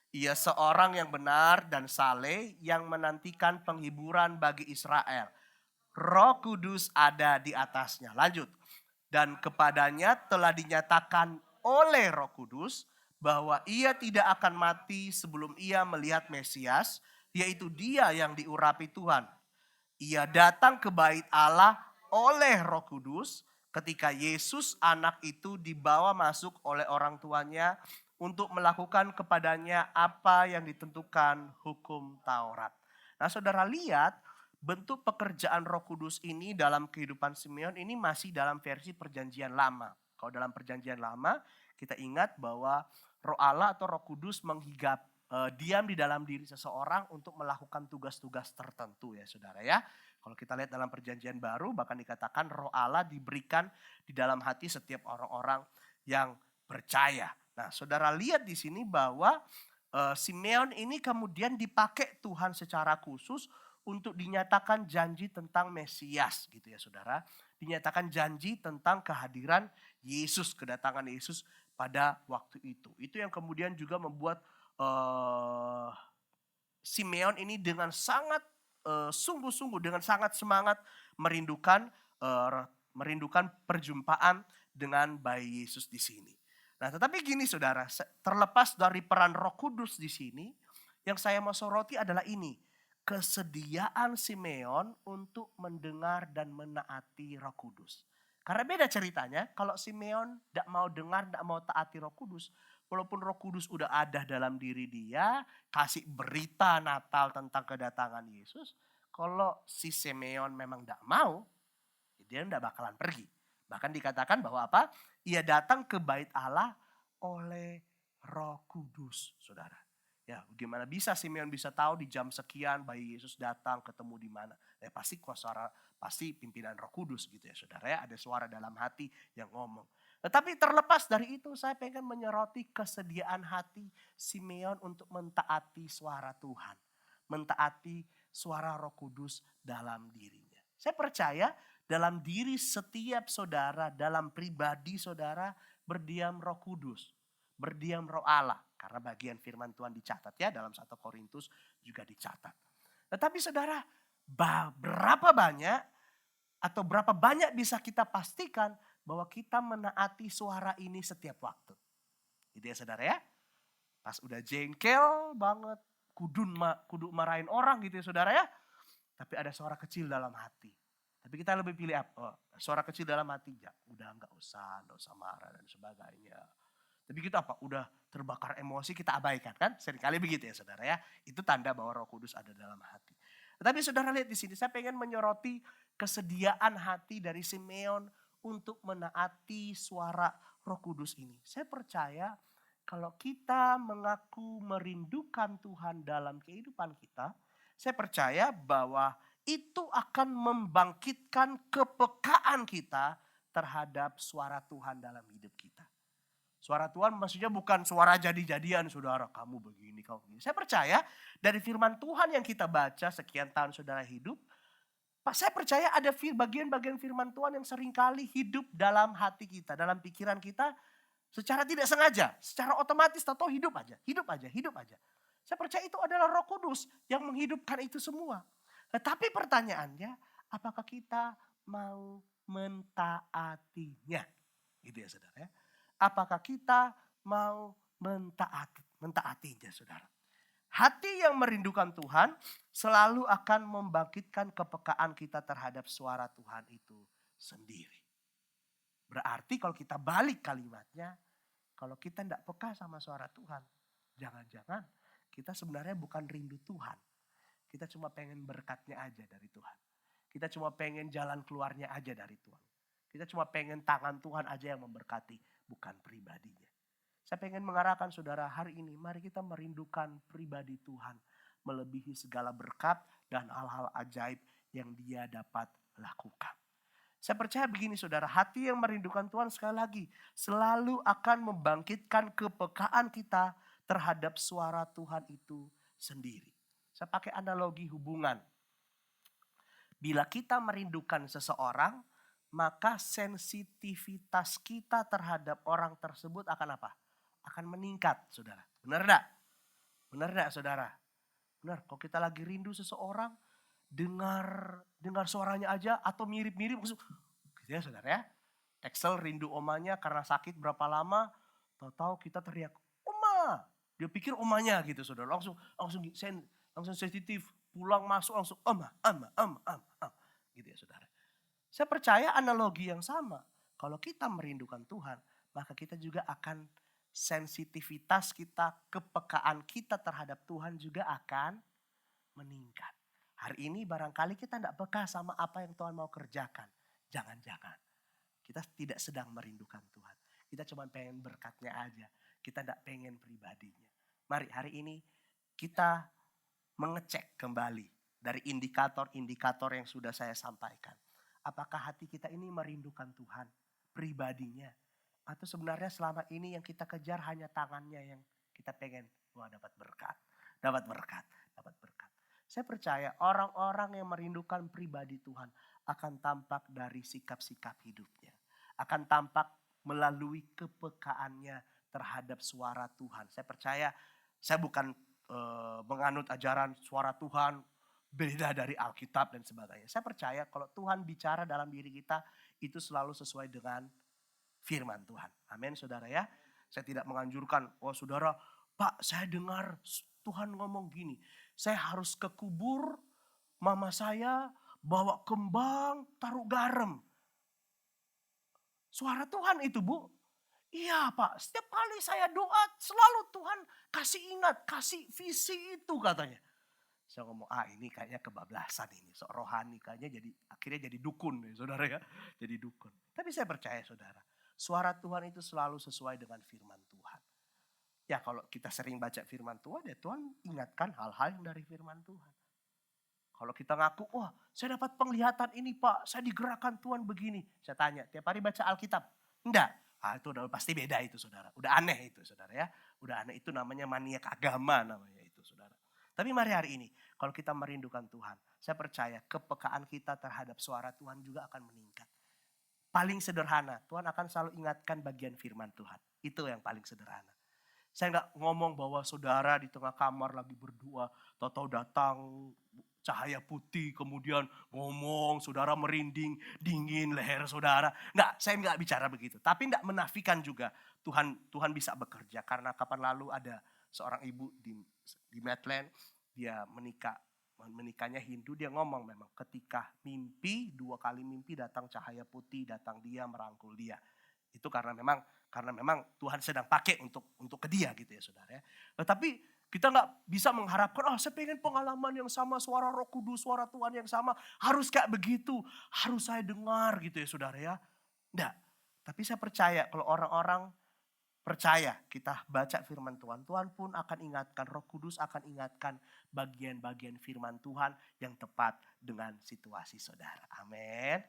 Ia seorang yang benar dan saleh yang menantikan penghiburan bagi Israel. Roh Kudus ada di atasnya. Lanjut. Dan kepadanya telah dinyatakan oleh Roh Kudus bahwa ia tidak akan mati sebelum ia melihat Mesias, yaitu Dia yang diurapi Tuhan. Ia datang ke bait Allah oleh Roh Kudus ketika Yesus anak itu dibawa masuk oleh orang tuanya untuk melakukan kepadanya apa yang ditentukan hukum Taurat. Nah, saudara lihat bentuk pekerjaan Roh Kudus ini dalam kehidupan Simeon ini masih dalam versi perjanjian lama. Kalau dalam perjanjian lama kita ingat bahwa Roh Allah atau Roh Kudus diam di dalam diri seseorang untuk melakukan tugas-tugas tertentu ya saudara ya. Kalau kita lihat dalam perjanjian baru bahkan dikatakan Roh Allah diberikan di dalam hati setiap orang-orang yang percaya. Nah saudara lihat di sini bahwa Simeon ini kemudian dipakai Tuhan secara khusus untuk dinyatakan janji tentang Mesias gitu ya saudara. Dinyatakan janji tentang kehadiran Yesus, kedatangan Yesus pada waktu itu. Itu yang kemudian juga membuat Simeon ini dengan sangat sungguh-sungguh, dengan sangat semangat merindukan perjumpaan dengan bayi Yesus di sini. Nah, tetapi gini saudara, terlepas dari peran Roh Kudus di sini, yang saya mau soroti adalah ini, kesediaan Simeon untuk mendengar dan menaati Roh Kudus. Karena beda ceritanya, kalau Simeon tidak mau dengar, tidak mau taati Roh Kudus, walaupun Roh Kudus udah ada dalam diri dia, kasih berita Natal tentang kedatangan Yesus, kalau si Simeon memang tidak mau, dia tidak bakalan pergi. Bahkan dikatakan bahwa apa? Ia datang ke bait Allah oleh Roh Kudus, saudara. Ya, gimana bisa Simeon bisa tahu di jam sekian bayi Yesus datang, ketemu di mana? Ya pasti pimpinan Roh Kudus gitu ya, saudara ya. Ada suara dalam hati yang ngomong. Tetapi terlepas dari itu, saya pengen menyoroti kesediaan hati Simeon untuk mentaati suara Tuhan, mentaati suara Roh Kudus dalam dirinya. Saya percaya dalam diri setiap saudara, dalam pribadi saudara berdiam Roh Kudus, berdiam Roh Allah. Karena bagian firman Tuhan dicatat ya dalam 1 Korintus juga dicatat. Tetapi saudara, berapa banyak bisa kita pastikan bahwa kita menaati suara ini setiap waktu. Gitu ya saudara ya. Pas udah jengkel banget, kudu marahin orang gitu ya saudara ya. Tapi ada suara kecil dalam hati. Tapi kita lebih pilih apa? Oh, suara kecil dalam hati, ya udah nggak usah marah dan sebagainya. Tapi kita apa? Udah terbakar emosi kita abaikan kan? Seringkali begitu ya saudara ya. Itu tanda bahwa Roh Kudus ada dalam hati. Tetapi saudara lihat di sini, saya pengen menyoroti kesediaan hati dari Simeon untuk menaati suara Roh Kudus ini. Saya percaya kalau kita mengaku merindukan Tuhan dalam kehidupan kita, saya percaya bahwa itu akan membangkitkan kepekaan kita terhadap suara Tuhan dalam hidup kita. Suara Tuhan maksudnya bukan suara jadi-jadian saudara, kamu begini, kamu begini. Saya percaya dari firman Tuhan yang kita baca sekian tahun saudara hidup, saya percaya ada bagian-bagian firman Tuhan yang seringkali hidup dalam hati kita, dalam pikiran kita secara tidak sengaja, secara otomatis atau hidup aja. Saya percaya itu adalah Roh Kudus yang menghidupkan itu semua. Tetapi pertanyaannya, apakah kita mau mentaatinya? Gitu ya saudara ya. Apakah kita mau mentaatinya saudara? Hati yang merindukan Tuhan selalu akan membangkitkan kepekaan kita terhadap suara Tuhan itu sendiri. Berarti kalau kita balik kalimatnya, kalau kita tidak peka sama suara Tuhan, jangan-jangan kita sebenarnya bukan rindu Tuhan. Kita cuma pengen berkatnya aja dari Tuhan. Kita cuma pengen jalan keluarnya aja dari Tuhan. Kita cuma pengen tangan Tuhan aja yang memberkati, bukan pribadinya. Saya pengen mengarahkan saudara hari ini, mari kita merindukan pribadi Tuhan. Melebihi segala berkat dan hal-hal ajaib yang dia dapat lakukan. Saya percaya begini saudara, hati yang merindukan Tuhan sekali lagi selalu akan membangkitkan kepekaan kita terhadap suara Tuhan itu sendiri. Saya pakai analogi hubungan. Bila kita merindukan seseorang, maka sensitivitas kita terhadap orang tersebut akan apa? Akan meningkat, saudara. Benar enggak? Benar enggak saudara? Benar, kalau kita lagi rindu seseorang, dengar suaranya aja atau mirip-mirip langsung gitu ya saudara ya. Excel rindu omanya karena sakit berapa lama, tahu-tahu kita teriak, "Oma!" Dia pikir omanya gitu saudara, langsung sensitif, pulang masuk langsung, "Oma, ama, ama, ama, ama." Gitu ya saudara. Saya percaya analogi yang sama. Kalau kita merindukan Tuhan, maka kita juga akan sensitivitas kita, kepekaan kita terhadap Tuhan juga akan meningkat. Hari ini barangkali kita tidak peka sama apa yang Tuhan mau kerjakan. Jangan-jangan kita tidak sedang merindukan Tuhan. Kita cuma pengen berkatnya aja. Kita tidak pengen pribadinya. Mari hari ini kita mengecek kembali dari indikator-indikator yang sudah saya sampaikan. Apakah hati kita ini merindukan Tuhan, pribadinya. Atau sebenarnya selama ini yang kita kejar hanya tangannya yang kita pengen. Wah dapat berkat, dapat berkat, dapat berkat. Saya percaya orang-orang yang merindukan pribadi Tuhan akan tampak dari sikap-sikap hidupnya. Akan tampak melalui kepekaannya terhadap suara Tuhan. Saya percaya, saya bukan menganut ajaran suara Tuhan beda dari Alkitab dan sebagainya. Saya percaya kalau Tuhan bicara dalam diri kita itu selalu sesuai dengan firman Tuhan. Amin saudara ya. Saya tidak menganjurkan, oh saudara, Pak saya dengar Tuhan ngomong gini. Saya harus ke kubur, mama saya bawa kembang, taruh garam. Suara Tuhan itu bu. Iya Pak, setiap kali saya doa selalu Tuhan kasih ingat, kasih visi itu katanya. Saya ngomong, ini kayaknya kebablasan ini. Sok rohani kayaknya akhirnya jadi dukun ya saudara ya. Jadi dukun. Tapi saya percaya saudara, suara Tuhan itu selalu sesuai dengan firman Tuhan. Ya kalau kita sering baca firman Tuhan, ya Tuhan ingatkan hal-hal yang dari firman Tuhan. Kalau kita ngaku, wah saya dapat penglihatan ini Pak, saya digerakkan Tuhan begini. Saya tanya, tiap hari baca Alkitab? Enggak. Itu udah pasti beda itu saudara. Udah aneh itu saudara ya. Udah aneh itu namanya maniak agama namanya itu saudara. Tapi mari hari ini, kalau kita merindukan Tuhan, saya percaya kepekaan kita terhadap suara Tuhan juga akan meningkat. Paling sederhana, Tuhan akan selalu ingatkan bagian firman Tuhan. Itu yang paling sederhana. Saya nggak ngomong bahwa saudara di tengah kamar lagi berdoa, tahu-tahu datang cahaya putih, kemudian ngomong, saudara merinding, dingin leher saudara. Enggak, saya nggak bicara begitu. Tapi nggak menafikan juga Tuhan bisa bekerja. Karena kapan lalu ada seorang ibu di Medland, dia menikahnya Hindu, dia ngomong memang ketika mimpi, 2 kali mimpi datang cahaya putih, datang dia merangkul dia. Itu karena memang Tuhan sedang pakai untuk ke dia gitu ya saudara ya. Tetapi kita nggak bisa mengharapkan, saya pengen pengalaman yang sama, suara Roh Kudus, suara Tuhan yang sama. Harus kayak begitu, harus saya dengar gitu ya saudara ya. Enggak, tapi saya percaya kalau orang-orang percaya kita baca firman Tuhan, Tuhan pun akan ingatkan, Roh Kudus akan ingatkan bagian-bagian firman Tuhan yang tepat dengan situasi saudara. Amin.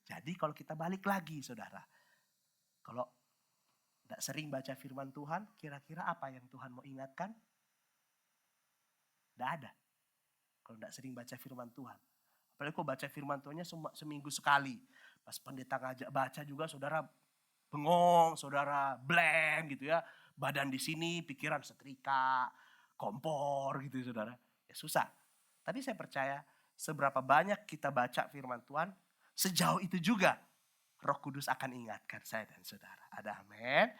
Jadi kalau kita balik lagi saudara, kalau tidak sering baca firman Tuhan, kira-kira apa yang Tuhan mau ingatkan? Tidak ada. Kalau tidak sering baca firman Tuhan. Apalagi kalau baca firman Tuhannya seminggu sekali. Pas pendeta ngajak baca juga saudara bengong, saudara blank gitu ya. Badan di sini, pikiran setrika, kompor gitu ya saudara. Ya susah. Tapi saya percaya seberapa banyak kita baca firman Tuhan, sejauh itu juga Roh Kudus akan ingatkan saya dan saudara. Ada amin.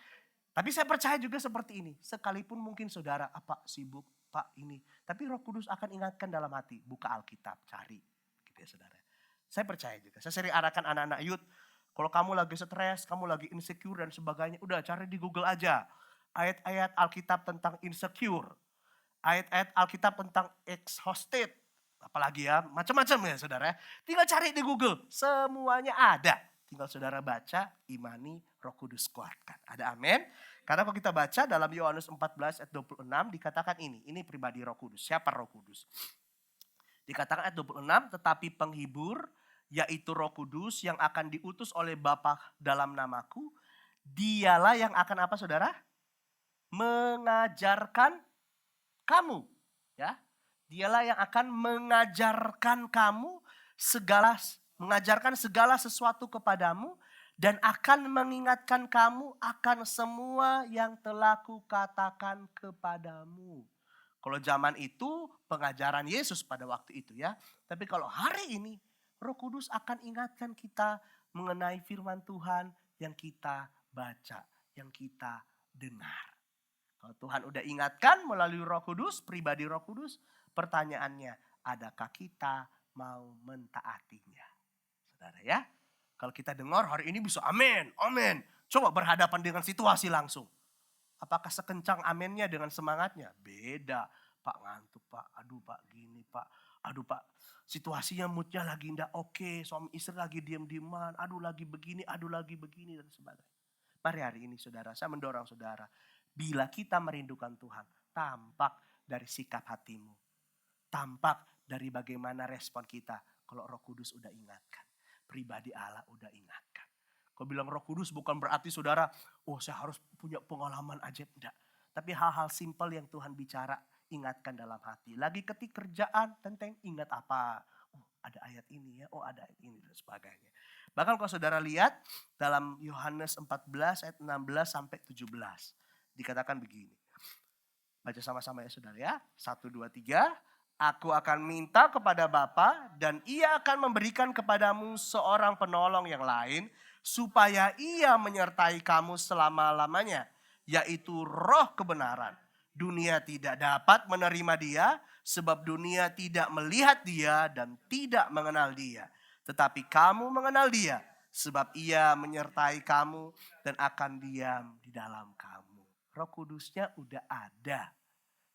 Tapi saya percaya juga seperti ini. Sekalipun mungkin saudara, apa sibuk Pak ini. Tapi Roh Kudus akan ingatkan dalam hati. Buka Alkitab, cari. Gitu ya saudara. Saya percaya juga. Saya sering arahkan anak-anak youth. Kalau kamu lagi stres, kamu lagi insecure dan sebagainya. Udah cari di Google aja. Ayat-ayat Alkitab tentang insecure. Ayat-ayat Alkitab tentang exhausted. Apalagi ya, macam-macam ya saudara. Tinggal cari di Google. Semuanya ada. Tinggal saudara baca, imani, Roh Kudus kuatkan. Ada amin. Karena kalau kita baca dalam Yohanes 14 ayat 26 dikatakan ini pribadi Roh Kudus. Siapa Roh Kudus? Dikatakan ayat 26, tetapi penghibur yaitu Roh Kudus yang akan diutus oleh Bapa dalam namaku, dialah yang akan apa saudara? Mengajarkan kamu. Ya, dialah yang akan mengajarkan kamu mengajarkan segala sesuatu kepadamu dan akan mengingatkan kamu akan semua yang telah kukatakan kepadamu. Kalau zaman itu pengajaran Yesus pada waktu itu ya. Tapi kalau hari ini Roh Kudus akan ingatkan kita mengenai firman Tuhan yang kita baca, yang kita dengar. Kalau Tuhan udah ingatkan melalui Roh Kudus, pribadi Roh Kudus, pertanyaannya, adakah kita mau mentaatinya? Saudara ya, kalau kita dengar hari ini bisa amin, amin. Coba berhadapan dengan situasi langsung. Apakah sekencang amennya dengan semangatnya? Beda. Pak ngantuk pak, aduh pak gini pak, aduh pak situasinya moodnya lagi ndak oke, suami istri lagi diem-dieman, aduh lagi begini dan sebagainya. Mari hari ini saudara, saya mendorong saudara, bila kita merindukan Tuhan, tampak dari sikap hatimu, tampak dari bagaimana respon kita kalau Roh Kudus udah ingatkan, pribadi Allah udah ingatkan. Kau bilang Roh Kudus bukan berarti saudara, oh saya harus punya pengalaman ajaib, enggak. Tapi hal-hal simpel yang Tuhan bicara, ingatkan dalam hati. Lagi ketik kerjaan, tenteng ingat apa? Oh ada ayat ini ya, oh ada ayat ini dan sebagainya. Bahkan kalau saudara lihat dalam Yohanes 14 ayat 16 sampai 17. Dikatakan begini. Baca sama-sama ya saudara ya. 1, 2, 3. Aku akan minta kepada Bapa dan ia akan memberikan kepadamu seorang penolong yang lain. Supaya ia menyertai kamu selama-lamanya. Yaitu roh kebenaran. Dunia tidak dapat menerima dia. Sebab dunia tidak melihat dia dan tidak mengenal dia. Tetapi kamu mengenal dia. Sebab ia menyertai kamu dan akan diam di dalam kamu. Roh Kudusnya udah ada.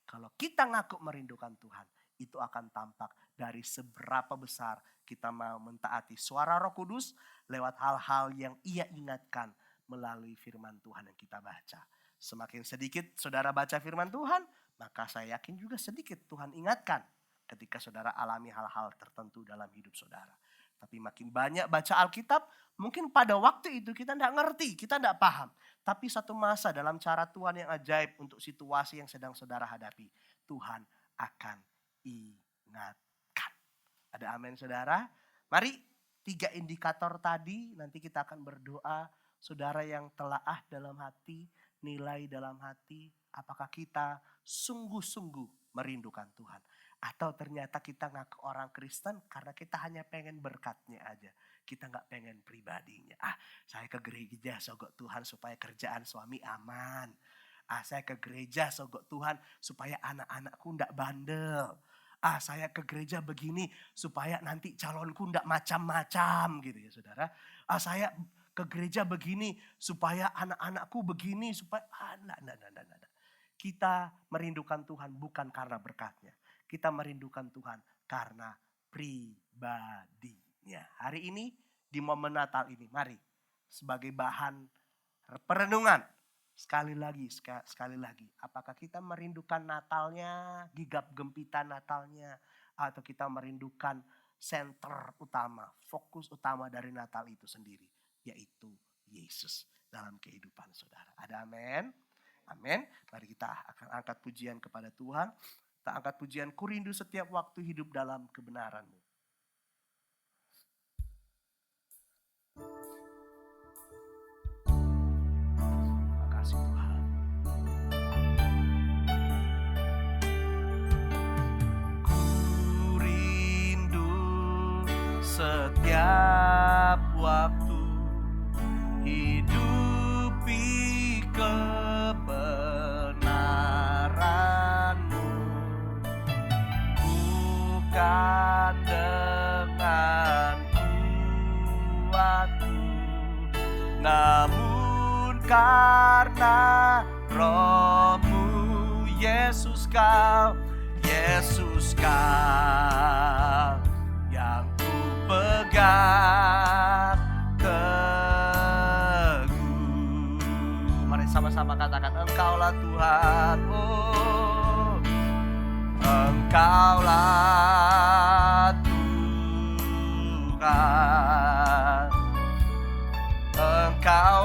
Kalau kita ngaku merindukan Tuhan. Itu akan tampak dari seberapa besar kita mau mentaati suara Roh Kudus lewat hal-hal yang ia ingatkan melalui firman Tuhan yang kita baca. Semakin sedikit saudara baca firman Tuhan, maka saya yakin juga sedikit Tuhan ingatkan ketika saudara alami hal-hal tertentu dalam hidup saudara. Tapi makin banyak baca Alkitab, mungkin pada waktu itu kita tidak ngerti, kita tidak paham. Tapi satu masa dalam cara Tuhan yang ajaib untuk situasi yang sedang saudara hadapi, Tuhan akan ingatkan. Ada amin saudara? Mari 3 indikator tadi nanti kita akan berdoa. Saudara yang telaah dalam hati, nilai dalam hati. Apakah kita sungguh-sungguh merindukan Tuhan? Atau ternyata kita ngaku orang Kristen karena kita hanya pengen berkatnya aja. Kita gak pengen pribadinya. Saya ke gereja sogok Tuhan supaya kerjaan suami aman. Saya ke gereja sogok Tuhan supaya anak-anakku gak bandel. Saya ke gereja begini supaya nanti calonku ndak macam-macam gitu ya saudara. Saya ke gereja begini supaya anak-anakku begini supaya enggak. Kita merindukan Tuhan bukan karena berkatnya. Kita merindukan Tuhan karena pribadinya. Hari ini di momen Natal ini mari sebagai bahan perenungan. Sekali lagi, apakah kita merindukan Natalnya, gigap gempitan Natalnya, atau kita merindukan center utama, fokus utama dari Natal itu sendiri, yaitu Yesus dalam kehidupan saudara. Ada amin? Amin. Mari kita akan angkat pujian kepada Tuhan. Kita angkat pujian, ku rindu setiap waktu hidup dalam kebenaran-Mu. Kasih Tuhan. Ku rindu setiap waktu hidupi kebenaran-Mu, bukan dengan kuatku, namun karena Roh-Mu, Yesus Kau yang ku pegang teguh. Mari sama-sama katakan, Engkaulah Tuhan, oh Engkaulah Tuhan, Engkau